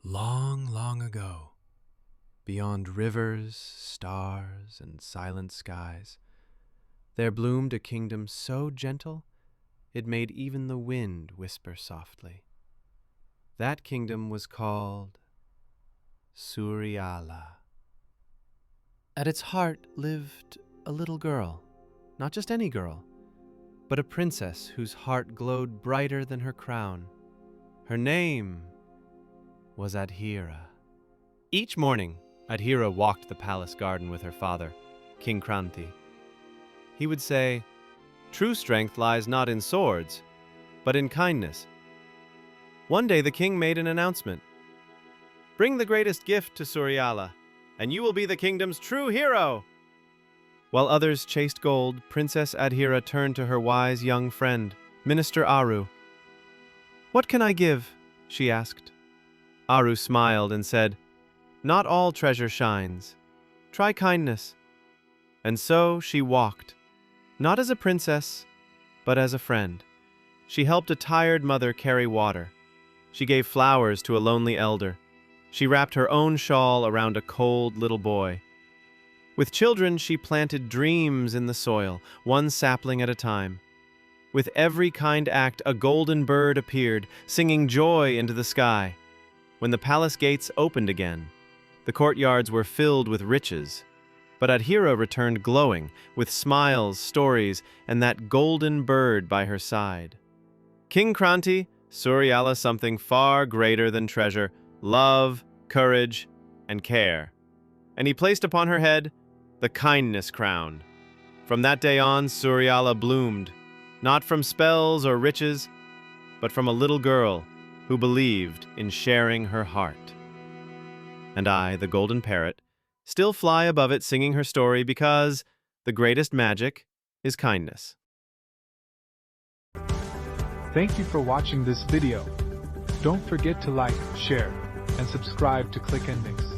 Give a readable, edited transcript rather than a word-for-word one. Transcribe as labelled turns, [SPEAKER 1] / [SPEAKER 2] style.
[SPEAKER 1] Long, long ago, beyond rivers, stars, and silent skies, there bloomed a kingdom so gentle it made even the wind whisper softly. That kingdom was called Suryaala. At its heart lived a little girl, not just any girl, but a princess whose heart glowed brighter than her crown. Her name was Adira. Each morning, Adira walked the palace garden with her father, King Kranthi. He would say, "True strength lies not in swords, but in kindness." One day the king made an announcement. "Bring the greatest gift to Suryaala, and you will be the kingdom's true hero." While others chased gold, Princess Adheera turned to her wise young friend, Minister Aru. "What can I give?" she asked. Aru smiled and said, "Not all treasure shines. Try kindness." And so she walked, not as a princess, but as a friend. She helped a tired mother carry water. She gave flowers to a lonely elder. She wrapped her own shawl around a cold little boy. With children, she planted dreams in the soil, one sapling at a time. With every kind act, a golden bird appeared, singing joy into the sky. When the palace gates opened again, the courtyards were filled with riches. But Adheera returned glowing, with smiles, stories, and that golden bird by her side. King Kranthi, Suryaala something far greater than treasure, love, courage, and care. And he placed upon her head the kindness crown. From that day on, Suryaala bloomed, not from spells or riches, but from a little girl who believed in sharing her heart. And I, the golden parrot, still fly above it singing her story because the greatest magic is kindness.
[SPEAKER 2] Thank you for watching this video. Don't forget to like, share, and subscribe to ClickNMix.